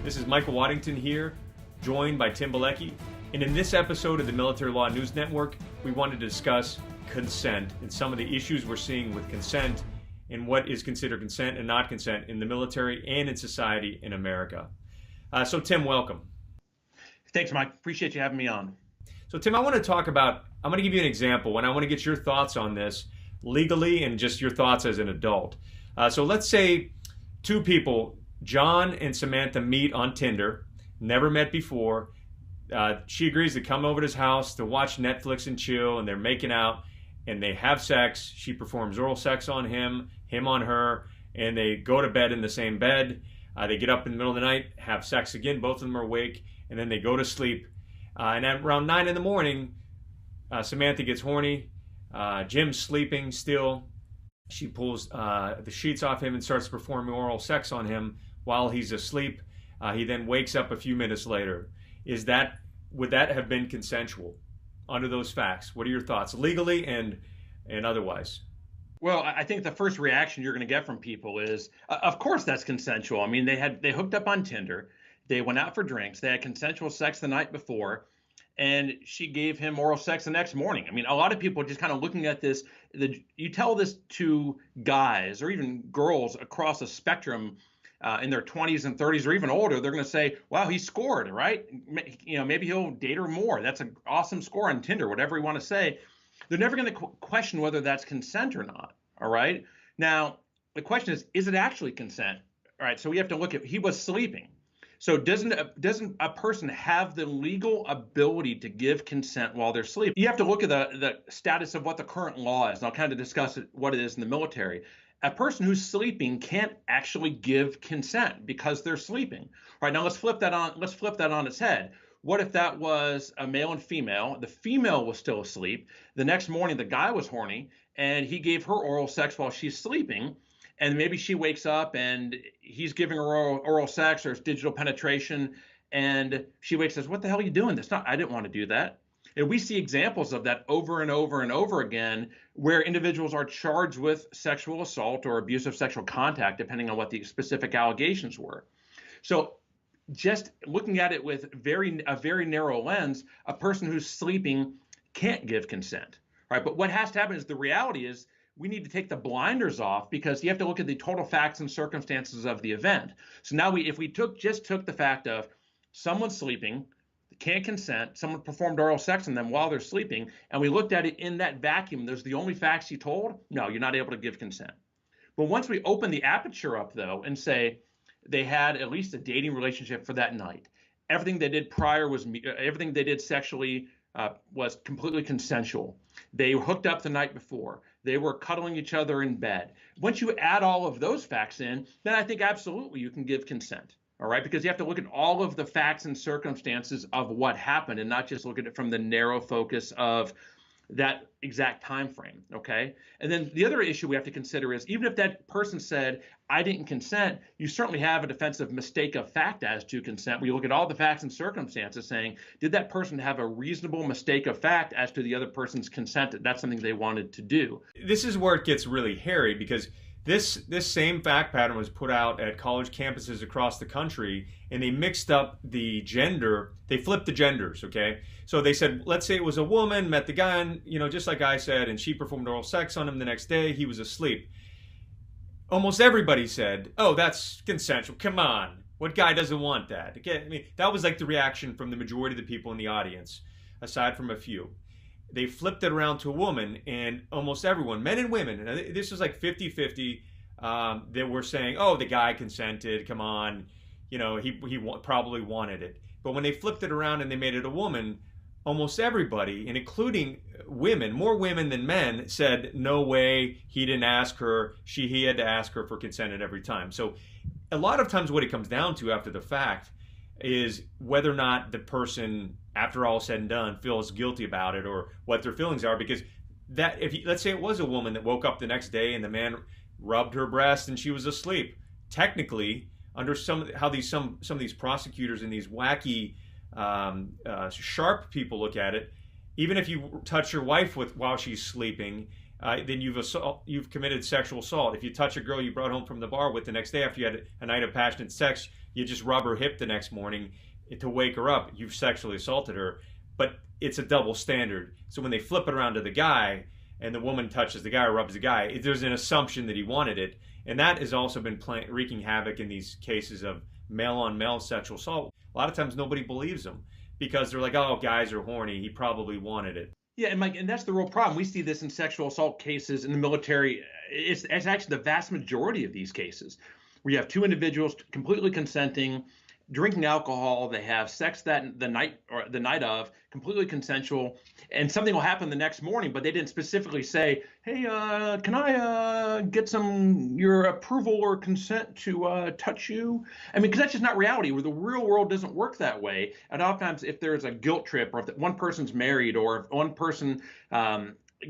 This is Michael Waddington here, joined by Tim Bilecki. And in this episode of the Military Law News Network, we wanted to discuss consent and some of the issues we're seeing with consent and what is considered consent and not consent in the military and in society in America. So Tim, welcome. Thanks, Mike. Appreciate you having me on. So Tim, I'm going to give you an example, and I want to get your thoughts on this legally and just your thoughts as an adult. So let's say two people, John and Samantha, meet on Tinder, never met before. She agrees to come over to his house to watch Netflix and chill, and they're making out, and they have sex. She performs oral sex on him on her, and they go to bed in the same bed. They get up in the middle of the night, have sex again, both of them are awake, and then they go to sleep. And at around 9 in the morning, Samantha gets horny. Jim's sleeping still. She pulls the sheets off him and starts performing oral sex on him while he's asleep. He then wakes up a few minutes later. Would that have been consensual under those facts? What are your thoughts, legally and otherwise? Well, I think the first reaction you're going to get from people is, of course that's consensual. I mean, they hooked up on Tinder. They went out for drinks. They had consensual sex the night before, and she gave him oral sex the next morning. I mean, a lot of people are just kind of looking at this. You tell this to guys or even girls across a spectrum in their 20s and 30s or even older, they're going to say, wow, he scored, right? You know, maybe he'll date her more. That's an awesome score on Tinder, whatever you want to say. They're never going to question whether that's consent or not, all right? Now, the question is it actually consent? All right, so we have to look at, he was sleeping. So doesn't a person have the legal ability to give consent while they're sleeping? You have to look at the status of what the current law is, and I'll kind of discuss what it is in the military. A person who's sleeping can't actually give consent because they're sleeping. All right, now let's flip that on its head. What if that was a male and female? The female was still asleep. The next morning, the guy was horny, and he gave her oral sex while she's sleeping. And maybe she wakes up and he's giving her oral sex or digital penetration, and she wakes and says, "What the hell are you doing? I didn't want to do that." And we see examples of that over and over and over again, where individuals are charged with sexual assault or abusive sexual contact, depending on what the specific allegations were. So just looking at it with a very narrow lens, a person who's sleeping can't give consent, right? But what has to happen is the reality is we need to take the blinders off, because you have to look at the total facts and circumstances of the event. So now if we just took the fact of someone sleeping, can't consent, someone performed oral sex on them while they're sleeping, and we looked at it in that vacuum, those are the only facts you told, no, you're not able to give consent. But once we open the aperture up, though, and say they had at least a dating relationship for that night, everything they did prior everything they did sexually was completely consensual. They hooked up the night before. They were cuddling each other in bed. Once you add all of those facts in, then I think absolutely you can give consent. All right, because you have to look at all of the facts and circumstances of what happened and not just look at it from the narrow focus of that exact time frame, okay? And then the other issue we have to consider is, even if that person said, I didn't consent, you certainly have a defense of mistake of fact as to consent, where you look at all the facts and circumstances saying, did that person have a reasonable mistake of fact as to the other person's consent? That's something they wanted to do. This is where it gets really hairy, because this same fact pattern was put out at college campuses across the country, and they mixed up the gender. They flipped the genders, okay? So they said, let's say it was a woman, met the guy, and, just like I said, and she performed oral sex on him the next day. He was asleep. Almost everybody said, oh, that's consensual. Come on. What guy doesn't want that? Okay, I mean, that was like the reaction from the majority of the people in the audience, aside from a few. They flipped it around to a woman, and almost everyone, men and women, and this was like 50-50, that were saying, oh, the guy consented, come on, he probably wanted it. But when they flipped it around and they made it a woman, almost everybody, and including women, more women than men, said, no way, he didn't ask her, he had to ask her for consent at every time. So a lot of times what it comes down to after the fact is whether or not the person, after all said and done, feels guilty about it, or what their feelings are. Because let's say it was a woman that woke up the next day and the man rubbed her breast and she was asleep, technically, under some of these prosecutors and these wacky, sharp people look at it, even if you touch your wife while she's sleeping, then you've committed sexual assault. If you touch a girl you brought home from the bar with the next day after you had a night of passionate sex, you just rub her hip the next morning to wake her up, you've sexually assaulted her. But it's a double standard. So when they flip it around to the guy and the woman touches the guy or rubs the guy, there's an assumption that he wanted it. And that has also been wreaking havoc in these cases of male-on-male sexual assault. A lot of times nobody believes them because they're like, oh, guys are horny. He probably wanted it. Yeah, and Mike, and that's the real problem. We see this in sexual assault cases in the military. It's actually the vast majority of these cases where you have two individuals completely consenting, drinking alcohol, they have sex the night of, completely consensual, and something will happen the next morning, but they didn't specifically say, hey, can I get your approval or consent to touch you? I mean, because that's just not reality. Where the real world doesn't work that way. And oftentimes, if there's a guilt trip, or if one person's married, or if one person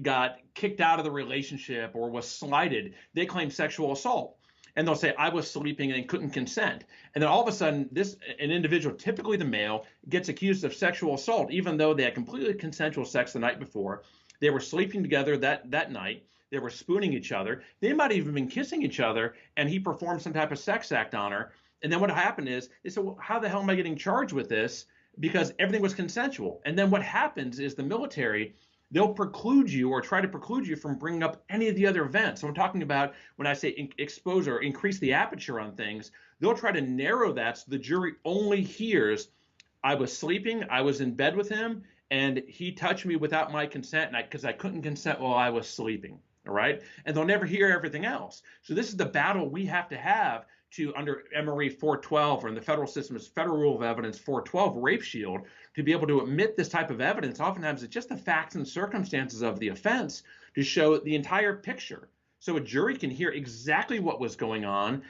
got kicked out of the relationship or was slighted, they claim sexual assault. And they'll say, I was sleeping and couldn't consent. And then all of a sudden, an individual, typically the male, gets accused of sexual assault, even though they had completely consensual sex the night before. They were sleeping together that night. They were spooning each other. They might have even been kissing each other, and he performed some type of sex act on her. And then what happened is, they said, well, how the hell am I getting charged with this? Because everything was consensual. And then what happens is the military, they'll preclude you or try to preclude you from bringing up any of the other events. So I'm talking about when I say expose or increase the aperture on things, they'll try to narrow that so the jury only hears, I was sleeping, I was in bed with him, and he touched me without my consent because I couldn't consent while I was sleeping. All right. And they'll never hear everything else. So this is the battle we have to have to, under MRE 412, or in the federal system, is Federal Rule of Evidence 412, Rape Shield, to be able to admit this type of evidence. Oftentimes it's just the facts and circumstances of the offense to show the entire picture. So a jury can hear exactly what was going on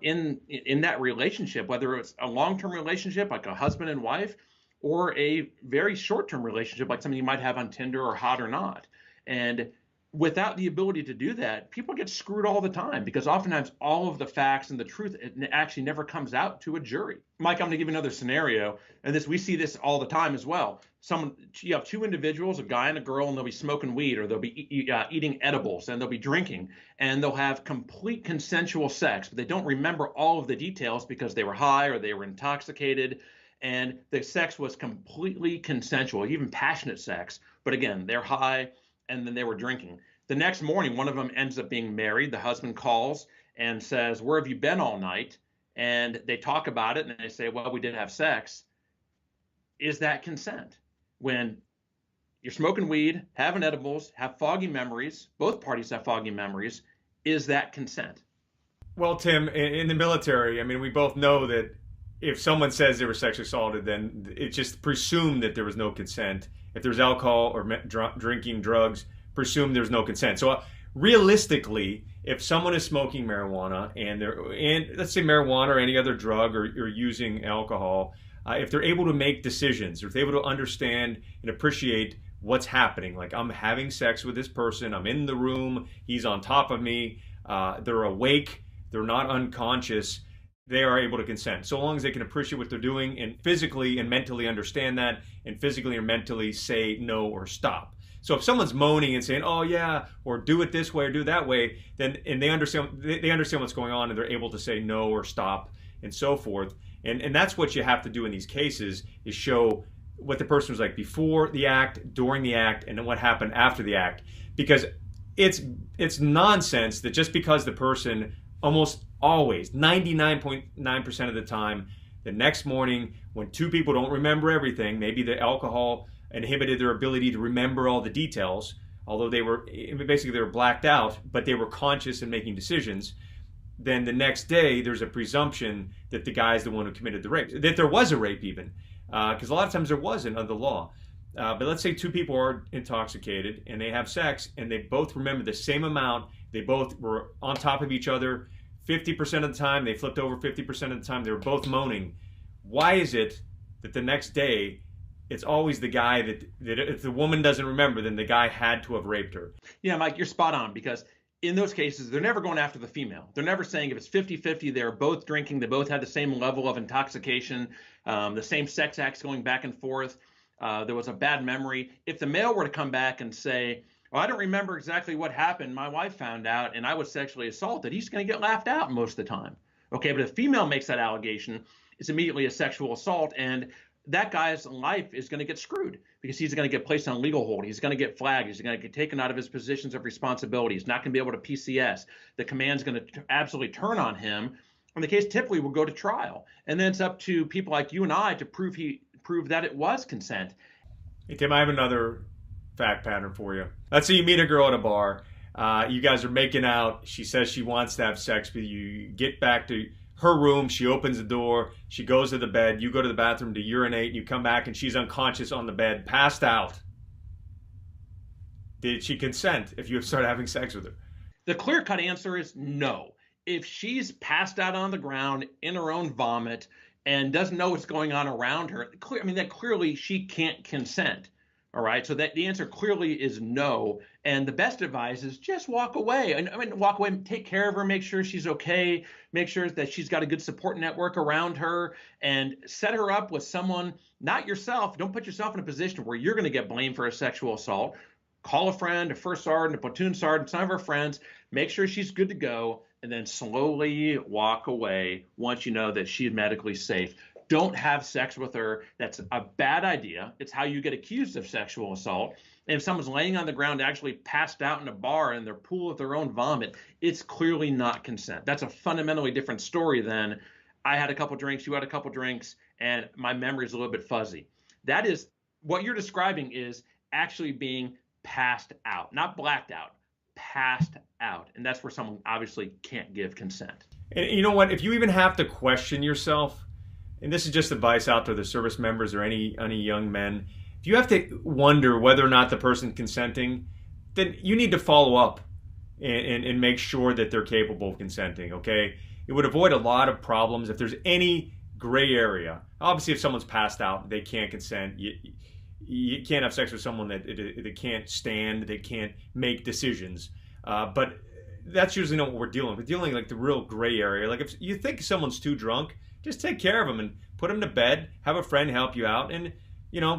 in that relationship, whether it's a long-term relationship like a husband and wife, or a very short-term relationship like something you might have on Tinder or Hot or Not. And without the ability to do that, people get screwed all the time because oftentimes all of the facts and the truth actually never comes out to a jury. Mike, I'm going to give you another scenario, and we see this all the time as well. You have two individuals, a guy and a girl, and they'll be smoking weed, or they'll be eating edibles, and they'll be drinking, and they'll have complete consensual sex, but they don't remember all of the details because they were high or they were intoxicated, and the sex was completely consensual, even passionate sex. But again, they're high, and then they were drinking. The next morning, one of them ends up being married. The husband calls and says, where have you been all night? And they talk about it, and they say, well, we did have sex. Is that consent? When you're smoking weed, having edibles, have foggy memories, both parties have foggy memories, is that consent? Well, Tim, in the military, I mean, we both know that if someone says they were sexually assaulted, then it's just presumed that there was no consent. If there's alcohol or drinking drugs, presume there's no consent. So realistically, if someone is smoking marijuana and let's say marijuana or any other drug or using alcohol, if they're able to make decisions, or if they're able to understand and appreciate what's happening, like I'm having sex with this person, I'm in the room, he's on top of me, they're awake, they're not unconscious, they are able to consent. So long as they can appreciate what they're doing and physically and mentally understand that, and physically or mentally say no or stop. So if someone's moaning and saying, oh yeah, or do it this way or do that way, then and they understand what's going on, and they're able to say no or stop and so forth. And that's what you have to do in these cases, is show what the person was like before the act, during the act, and then what happened after the act. Because it's nonsense that just because the person almost always, 99.9% of the time, the next morning when two people don't remember everything, maybe the alcohol inhibited their ability to remember all the details, although they were blacked out, but they were conscious in making decisions, then the next day there's a presumption that the guy is the one who committed the rape, that there was a rape even, because a lot of times there wasn't under the law. But let's say two people are intoxicated and they have sex and they both remember the same amount, they both were on top of each other 50% of the time, they flipped over 50% of the time, they were both moaning. Why is it that the next day it's always the guy that if the woman doesn't remember, then the guy had to have raped her? Yeah, Mike, you're spot on, because in those cases, they're never going after the female. They're never saying if it's 50-50, they're both drinking, they both had the same level of intoxication, the same sex acts going back and forth, there was a bad memory. If the male were to come back and say, well, I don't remember exactly what happened, my wife found out and I was sexually assaulted, he's going to get laughed out most of the time. Okay, but if a female makes that allegation, it's immediately a sexual assault, and that guy's life is going to get screwed because he's going to get placed on legal hold. He's going to get flagged. He's going to get taken out of his positions of responsibility. He's not going to be able to PCS. The command's going to absolutely turn on him. And the case typically will go to trial. And then it's up to people like you and I to prove that it was consent. Hey, Tim, I have another fact pattern for you. Let's say you meet a girl at a bar. You guys are making out. She says she wants to have sex with you. You get back to her room. She opens the door. She goes to the bed. You go to the bathroom to urinate. And you come back and she's unconscious on the bed, passed out. Did she consent if you start having sex with her? The clear-cut answer is no. If she's passed out on the ground in her own vomit and doesn't know what's going on around her, that clearly she can't consent. All right, so that the answer clearly is no. And the best advice is just walk away. Walk away, take care of her, make sure she's okay, make sure that she's got a good support network around her, and set her up with someone, not yourself. Don't put yourself in a position where you're going to get blamed for a sexual assault. Call a friend, a first sergeant, a platoon sergeant, some of her friends, make sure she's good to go, and then slowly walk away once you know that she's medically safe. Don't have sex with her. That's a bad idea. It's how you get accused of sexual assault. And if someone's laying on the ground actually passed out in a bar in their pool of their own vomit, it's clearly not consent. That's a fundamentally different story than I had a couple drinks, you had a couple drinks, and my memory is a little bit fuzzy. That is what you're describing is actually being passed out, not blacked out, passed out. And that's where someone obviously can't give consent. And you know what? If you even have to question yourself, and this is just advice out to the service members or any young men, if you have to wonder whether or not the person's consenting, then you need to follow up and make sure that they're capable of consenting, okay? It would avoid a lot of problems if there's any gray area. Obviously, if someone's passed out, they can't consent. You can't have sex with someone that they can't stand, they can't make decisions. But that's usually not what we're dealing with. We're dealing like the real gray area. Like if you think someone's too drunk, just take care of them and put them to bed, have a friend help you out, and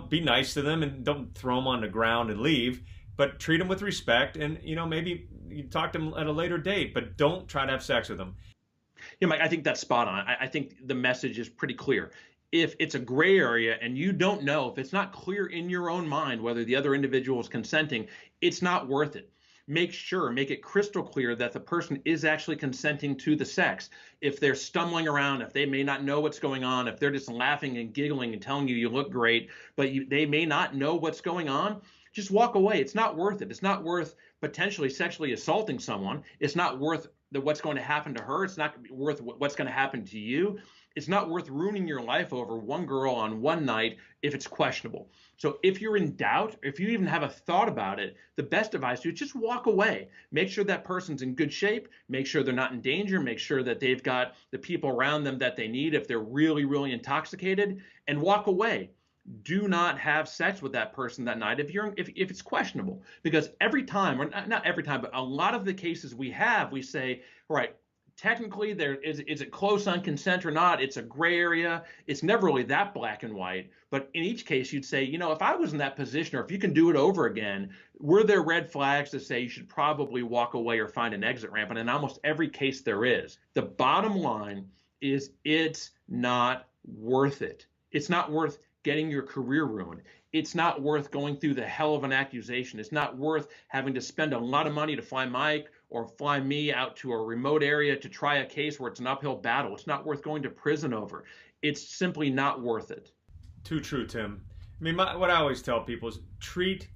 be nice to them and don't throw them on the ground and leave, but treat them with respect, and maybe you talk to them at a later date, but don't try to have sex with them. Yeah, Mike, I think that's spot on. I think the message is pretty clear. If it's a gray area and you don't know, if it's not clear in your own mind whether the other individual is consenting, it's not worth it. Make it crystal clear that the person is actually consenting to the sex. If they're stumbling around, if they may not know what's going on, if they're just laughing and giggling and telling you look great, but they may not know what's going on, just walk away. It's not worth it. It's not worth potentially sexually assaulting someone. It's not worth what's going to happen to her. It's not worth what's going to happen to you. It's not worth ruining your life over one girl on one night if it's questionable. So if you're in doubt, if you even have a thought about it, the best advice is just walk away. Make sure that person's in good shape. Make sure they're not in danger. Make sure that they've got the people around them that they need if they're really, really intoxicated, and walk away. Do not have sex with that person that night if it's questionable, because every time, or not every time, but a lot of the cases we say, all right, technically is it close on consent or not? It's a gray area. It's never really that black and white. But in each case, you'd say, if I was in that position, or if you can do it over again, were there red flags to say you should probably walk away or find an exit ramp? And in almost every case there is. The bottom line is it's not worth it. It's not worth getting your career ruined. It's not worth going through the hell of an accusation. It's not worth having to spend a lot of money to fly Mike or fly me out to a remote area to try a case where it's an uphill battle. It's not worth going to prison over. It's simply not worth it. Too true, Tim. I mean, what I always tell people is treat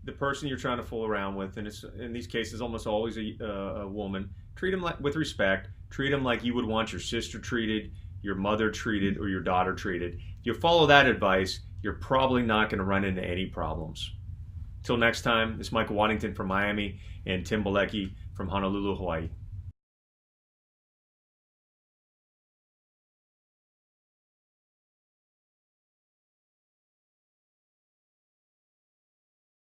the person you're trying to fool around with, and it's in these cases almost always a woman. Treat them with respect. Treat them like you would want your sister treated, your mother treated, or your daughter treated. If you follow that advice, you're probably not going to run into any problems. Till next time, this is Michael Waddington from Miami and Tim Bilecki from Honolulu, Hawaii.